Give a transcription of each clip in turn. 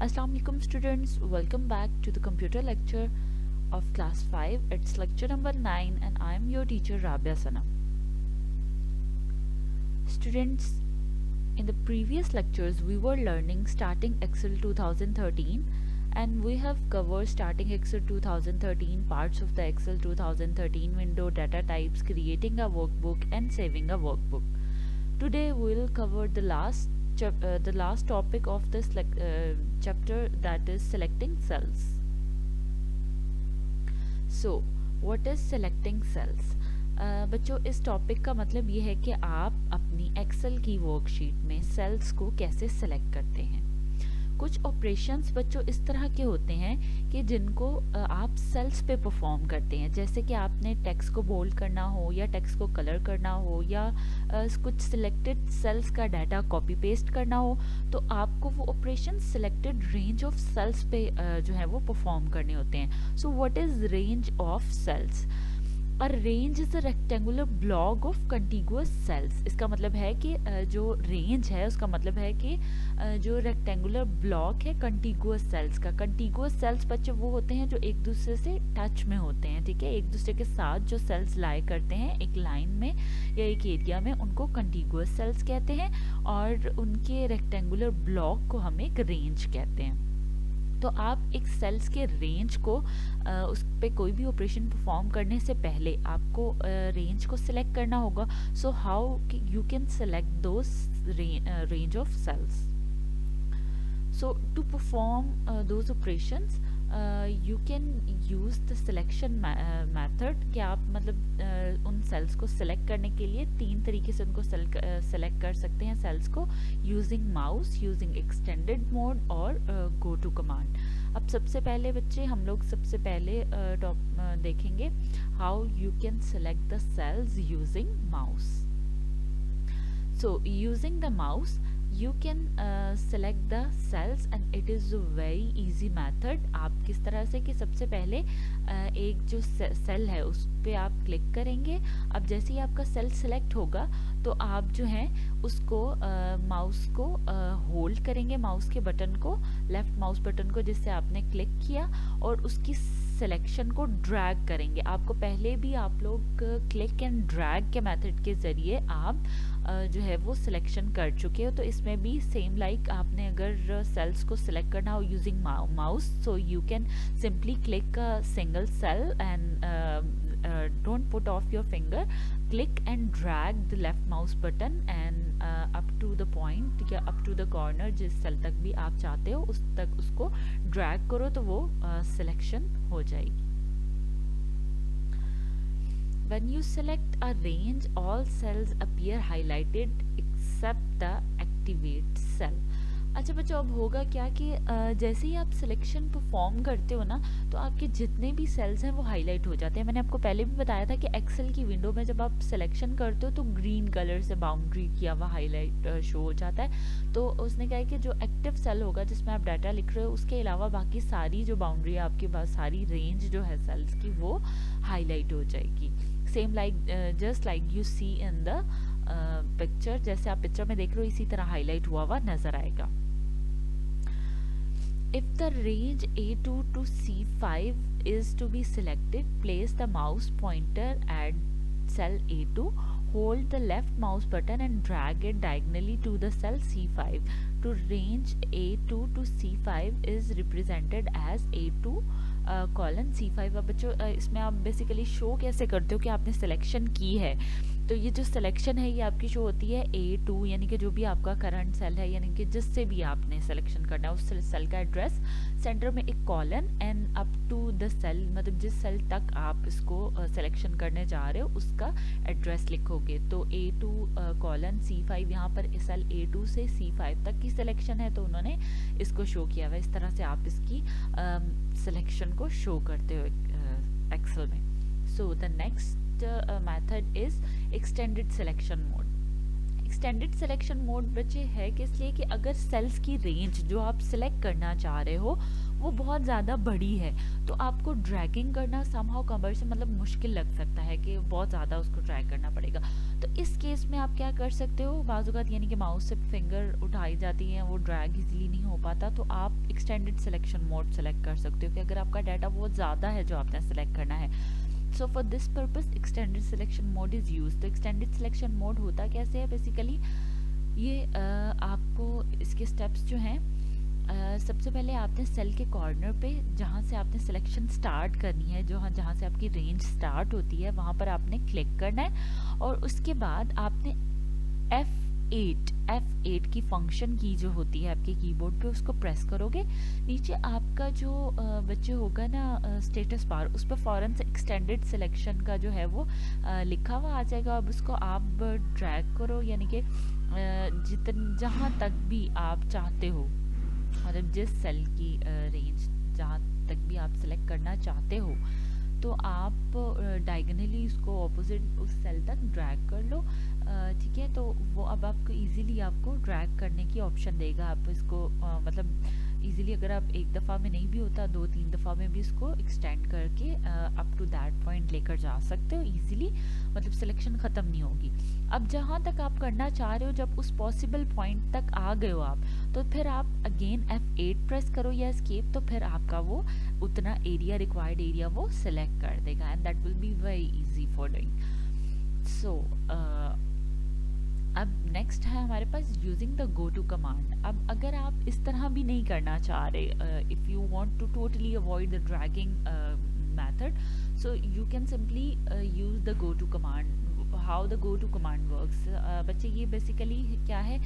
Assalamu alaikum students, welcome back to the computer lecture of class 5. It's lecture number 9 and I am your teacher Rabia Sana. Students, in the previous lectures we were learning starting Excel 2013 and we have covered starting Excel 2013, parts of the Excel 2013 window, data types, creating a workbook and saving a workbook. Today we will cover the last topic of this chapter, that is selecting cells. So what is selecting cells? बच्चों, इस topic का मतलब ये है कि आप अपनी Excel की वर्कशीट में सेल्स को कैसे सेलेक्ट करते हैं। कुछ ऑपरेशंस बच्चों इस तरह के होते हैं कि जिनको आप सेल्स पे परफॉर्म करते हैं, जैसे कि आपने टेक्स्ट को बोल्ड करना हो या टेक्स्ट को कलर करना हो या कुछ सिलेक्टेड सेल्स का डाटा कॉपी पेस्ट करना हो, तो आपको वो operation selected range of cells पे जो है वो परफॉर्म करने होते हैं। So what is range of cells? A range is a rectangular block of contiguous cells। इसका मतलब है कि जो रेंज है उसका मतलब है कि जो रेक्टेंगुलर ब्लॉक है कंटिगुअस सेल्स का। कंटिगुअस सेल्स बच्चे वो होते हैं जो एक दूसरे से टच में होते हैं, ठीक है, एक दूसरे के साथ जो सेल्स लाई करते हैं एक लाइन में या एक एरिया में, उनको कंटिगुअस सेल्स कहते हैं और उनके रेक्टेंगुलर ब्लॉक को हम एक रेंज कहते हैं। तो आप एक सेल्स के रेंज को उस पे कोई भी ऑपरेशन परफॉर्म करने से पहले आपको रेंज को सिलेक्ट करना होगा। So how you can select those range of cells? So to perform those operations you can use the selection method कि आप मतलब उन सेल्स को सेलेक्ट करने के लिए तीन तरीके से उनको सेलेक्ट कर सकते हैं सेल्स को, using mouse, using extended mode और गो टू कमांड। अब सबसे पहले बच्चे हम लोग सबसे पहले देखेंगे how you can select the cells using mouse. So using the mouse you can select the cells and it is a very easy method। आप किस तरह से कि सबसे पहले एक जो सेल है उस पे आप क्लिक करेंगे। अब जैसे ही आपका सेल सेलेक्ट होगा तो आप जो है उसको माउस को होल्ड करेंगे, माउस के बटन को, लेफ्ट माउस बटन को जिससे आपने क्लिक किया, और उसकी सिलेक्शन को ड्रैग करेंगे। आपको पहले भी आप लोग क्लिक एंड ड्रैग के मेथड के ज़रिए आप जो है वो सिलेक्शन कर चुके हो। तो इसमें भी सेम लाइक आपने अगर सेल्स को सिलेक्ट करना हो using mouse, so you can simply click a single cell and don't put off your finger, click and drag the left mouse button and up to the point या up to the corner जिस cell तक भी आप चाहते हो उस तक उसको ड्रैग करो तो वो सिलेक्शन हो जाएगी। When you select a range, all cells appear highlighted except the activate cell। अच्छा बच्चों, अब होगा क्या कि जैसे ही आप सिलेक्शन परफॉर्म करते हो ना तो आपके जितने भी सेल्स हैं वो हाईलाइट हो जाते हैं। मैंने आपको पहले भी बताया था कि एक्सेल की विंडो में जब आप सिलेक्शन करते हो तो ग्रीन कलर से बाउंड्री किया हुआ हाईलाइट शो हो जाता है। तो उसने कहा है कि जो एक्टिव सेल होगा जिसमें आप डाटा लिख रहे हो उसके अलावा बाकी सारी जो बाउंड्री है आपके पास, सारी रेंज जो है सेल्स की, वो हाईलाइट हो जाएगी। Same like just like you see in the picture, जैसे आप पिक्चर में देख रहे हो इसी तरह हाईलाइट हुआ हुआ नजर आएगा। If the range A2 to C5 is to be selected, place the mouse pointer at cell A2, hold the left mouse button and drag it diagonally to the cell C5. To range A2 to C5 is represented as A2 colon C5। अब बच्चों इसमें आप basically show कैसे करते हो कि आपने selection की है, तो ये जो सिलेक्शन है ये आपकी शो होती है A2, यानी कि जो भी आपका करंट सेल है, यानी कि जिससे भी आपने सिलेक्शन करना है उस सेल का एड्रेस, सेंटर में एक colon and up to the cell, मतलब जिस सेल तक आप इसको सिलेक्शन करने जा रहे हो उसका एड्रेस लिखोगे। तो A2 कॉलन C5, यहाँ पर सेल A2 से C5 तक की सिलेक्शन है तो उन्होंने इसको शो किया हुआ। इस तरह से आप इसकी सिलेक्शन को शो करते हो एक्सेल में। So the next method is extended selection mode। Extended selection mode बच्चे है कि इसलिए कि अगर सेल्स की रेंज जो आप सिलेक्ट करना चाह रहे हो वो बहुत ज़्यादा बड़ी है, तो आपको ड्रैगिंग करना समहाउ कमर मतलब मुश्किल लग सकता है कि बहुत ज़्यादा उसको ड्रैग करना पड़ेगा। तो इस केस में आप क्या कर सकते हो, बाज़-औक़ात यानी कि माउस से फिंगर उठाई जाती हैं, वो ड्रैग इजीली नहीं हो पाता, तो आप एक्सटेंडेड सिलेक्शन मोड सेलेक्ट कर सकते हो कि अगर आपका डाटा बहुत ज़्यादा है जो आपने सेलेक्ट करना है। So for this purpose extended selection mode is use. तो एक्सटेंडेड सिलेक्शन मोड होता कैसे है बेसिकली, ये आपको इसके स्टेप्स जो हैं, सबसे पहले आपने सेल के कॉर्नर पे जहाँ से आपने सिलेक्शन स्टार्ट करनी है, जहाँ से आपकी रेंज स्टार्ट होती है, वहाँ पर आपने क्लिक करना है और उसके बाद आपने F8 की फंक्शन की जो होती है आपके कीबोर्ड पे, उसको प्रेस करोगे। नीचे आपका जो बच्चे होगा ना स्टेटस बार, उस पर फ़ौरन से एक्सटेंडेड सिलेक्शन का जो है वो लिखा हुआ आ जाएगा। अब उसको आप ड्रैग करो, यानी कि जहाँ तक भी आप चाहते हो, मतलब जिस सेल की रेंज जहाँ तक भी आप सिलेक्ट करना चाहते हो, तो आप डायगनली उसको ऑपोजिट उस सेल तक ड्रैग कर लो। ठीक है, तो वो अब आपको इजीली आपको ड्रैग करने की ऑप्शन देगा। आप इसको मतलब इजीली, अगर आप एक दफ़ा में नहीं भी होता, 2-3 दफ़ा में भी इसको एक्सटेंड करके अप टू दैट पॉइंट लेकर जा सकते हो इजीली, मतलब सिलेक्शन ख़त्म नहीं होगी। अब जहाँ तक आप करना चाह रहे हो, जब उस पॉसिबल पॉइंट तक आ गए हो आप, तो फिर आप अगेन F8 प्रेस करो या एस्केप, तो फिर आपका वो उतना एरिया, रिक्वायर्ड एरिया वो सिलेक्ट कर देगा and that will be very easy for doing. So अब नेक्स्ट है हमारे पास using the go to command. अब अगर आप इस तरह भी नहीं करना चाह रहे, if you want to totally avoid the dragging method, so you can simply use the go to command. how the go to command works, बच्चे ये बेसिकली क्या है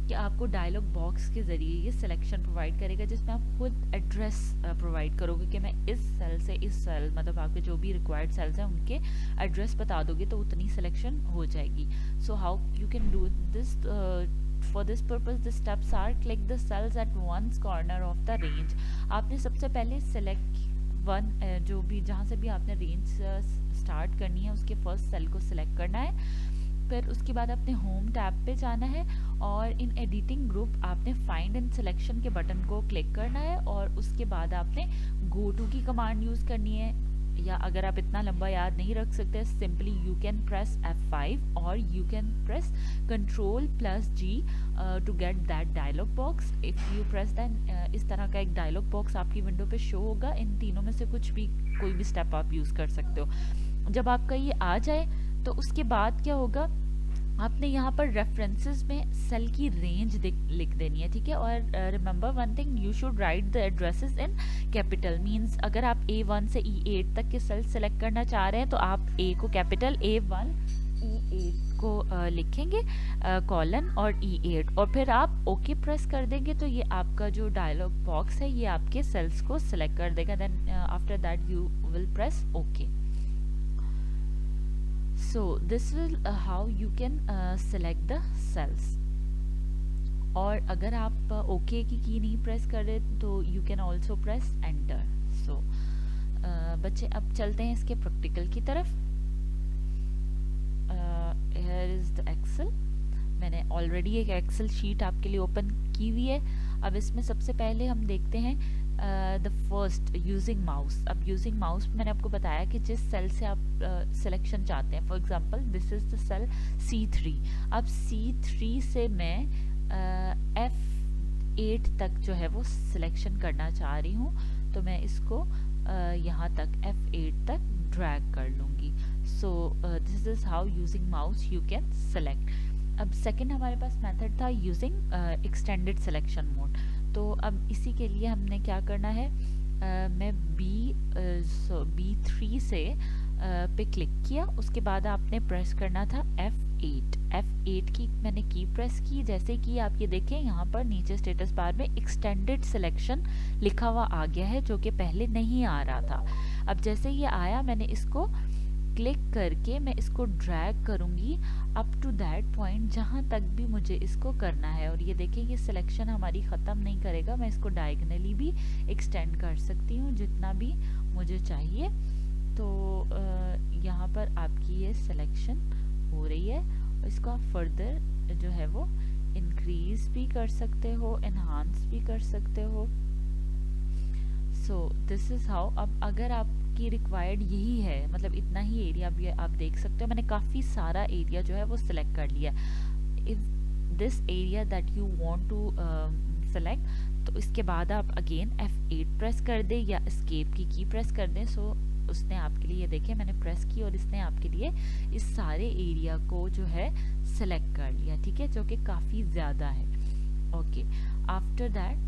कि आपको डायलॉग बॉक्स के ज़रिए ये सिलेक्शन प्रोवाइड करेगा, जिसमें आप खुद एड्रेस प्रोवाइड करोगे कि मैं इस सेल से इस सेल, मतलब आपके जो भी रिक्वायर्ड सेल्स हैं उनके एड्रेस बता दोगे तो उतनी सिलेक्शन हो जाएगी। So how you can do this, for this purpose the steps are: click the cells at one's corner of the range. आपने सबसे पहले सेलेक्ट वन, जो भी जहाँ से भी आपने रेंज स्टार्ट करनी है उसके फर्स्ट सेल को सिलेक्ट करना है। फिर उसके बाद अपने होम टैब पे जाना है और इन एडिटिंग ग्रुप आपने फाइंड एंड सिलेक्शन के बटन को क्लिक करना है और उसके बाद आपने गो टू की कमांड यूज़ करनी है, या अगर आप इतना लंबा याद नहीं रख सकते, simply you can press F5 और you can press Ctrl+G to get that dialog box. If you press then, इस तरह का एक डायलॉग बॉक्स आपकी विंडो पे शो होगा। इन तीनों में से कुछ भी, कोई भी स्टेप आप यूज़ कर सकते हो। जब आपका ये आ जाए तो उसके बाद क्या होगा, आपने यहाँ पर रेफरेंसेस में सेल की रेंज लिख देनी है, ठीक है। और remember one thing, you should write the addresses in capital. Means अगर आप A1 से E8 तक के सेल सेलेक्ट करना चाह रहे हैं तो आप A को कैपिटल A1 E8 को लिखेंगे कॉलन और E8, और फिर आप ओके प्रेस कर देंगे तो ये आपका जो डायलॉग बॉक्स है ये आपके सेल्स को सिलेक्ट कर देगा। Then after that you will press okay. So this will how you can select the cells। और अगर आप ओके की नहीं प्रेस कर रहे तो you can also press enter. So बच्चे अब चलते हैं इसके प्रैक्टिकल की तरफ। Here is the Excel. मैंने ऑलरेडी एक एक्सेल शीट आपके लिए ओपन की हुई है। अब इसमें सबसे पहले हम देखते हैं द फर्स्ट यूजिंग माउस। अब यूजिंग माउस मैंने आपको बताया कि जिस सेल से आप सिलेक्शन चाहते हैं, for example this is the cell C3। अब C3 से मैं F8 तक जो है वो सिलेक्शन करना चाह रही हूँ, तो मैं इसको यहाँ तक F8 तक ड्रैग कर लूँगी। So this is how using mouse you can select. अब सेकंड हमारे पास मेथड था यूजिंग एक्सटेंडेड सिलेक्शन मोड। तो अब इसी के लिए हमने क्या करना है, मैं B3 से पे क्लिक किया, उसके बाद आपने प्रेस करना था F8 की मैंने की प्रेस की। जैसे कि आप ये देखें यहाँ पर नीचे स्टेटस बार में एक्सटेंडेड सिलेक्शन लिखा हुआ आ गया है, जो कि पहले नहीं आ रहा था। अब जैसे ये आया, मैंने इसको क्लिक करके मैं इसको ड्रैग करूँगी अप टू दैट पॉइंट जहाँ तक भी मुझे इसको करना है। और ये देखिए ये सिलेक्शन हमारी ख़त्म नहीं करेगा, मैं इसको डायगनली भी एक्सटेंड कर सकती हूँ जितना भी मुझे चाहिए। तो यहाँ पर आपकी ये सिलेक्शन हो रही है, और इसको आप फर्दर जो है वो इंक्रीज भी कर सकते हो, एनहांस भी कर सकते हो। So this is how. अब अगर आपकी रिक्वायर्ड यही है, मतलब इतना ही एरिया, भी आप देख सकते हो मैंने काफ़ी सारा एरिया जो है वो सिलेक्ट कर लिया। If this area that you want to select, तो इसके बाद आप अगेन F8 प्रेस कर दें या एस्केप की प्रेस कर दें। सो उसने आपके लिए, ये देखिए मैंने प्रेस की और इसने आपके लिए इस सारे एरिया को जो है सेलेक्ट कर लिया, ठीक है, जो कि काफ़ी ज़्यादा है। ओके, आफ्टर दैट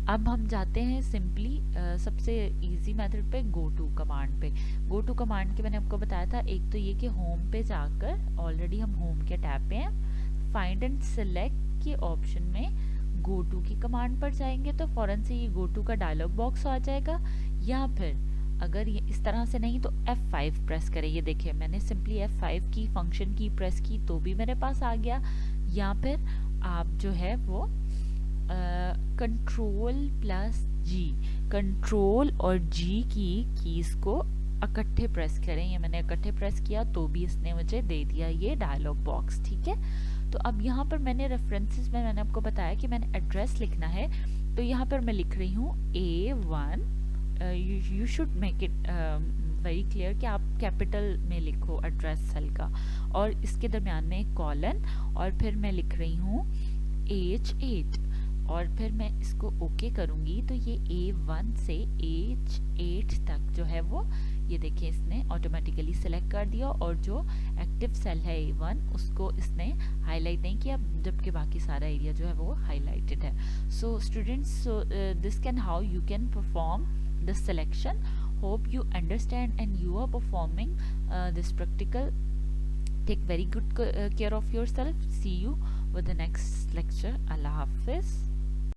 अब हम जाते हैं सिंपली सबसे इजी मेथड पे, गो टू कमांड पे। गो टू कमांड के मैंने आपको बताया था, एक तो ये कि होम पे जाकर, ऑलरेडी हम होम के टैब पे हैं, फाइंड एंड सेलेक्ट के ऑप्शन में गो टू की कमांड पर जाएंगे तो फ़ौरन से ये गो टू का डायलॉग बॉक्स आ जाएगा। या फिर अगर ये इस तरह से नहीं तो F5 प्रेस करें। ये देखिए मैंने सिंपली F5 की फंक्शन की प्रेस की तो भी मेरे पास आ गया। या फिर आप जो है वो कंट्रोल+G, कंट्रोल और G की कीज़ को इकट्ठे प्रेस करें। ये मैंने इकट्ठे प्रेस किया तो भी इसने मुझे दे दिया ये डायलॉग बॉक्स, ठीक है। तो अब यहाँ पर मैंने रेफरेंसेस में मैंने आपको बताया कि मैंने एड्रेस लिखना है, तो यहाँ पर मैं लिख रही हूँ A1। You should make it very clear कि आप कैपिटल में लिखो एड्रेस सेल का, और इसके दरमियान में एक कॉलन, और फिर मैं लिख रही हूँ H8, और फिर मैं इसको ओके करूँगी तो ये A1 से H8 तक जो है वो, ये देखिए इसने ऑटोमेटिकली सेलेक्ट कर दिया, और जो एक्टिव सेल है A1 उसको इसने हाईलाइट नहीं किया, जबकि बाकी सारा एरिया जो है वो हाईलाइटेड है। So students, so this can how you can perform this selection. Hope you understand and you are performing this practical. Take very good care of yourself. See you with the next lecture. Allah Hafiz.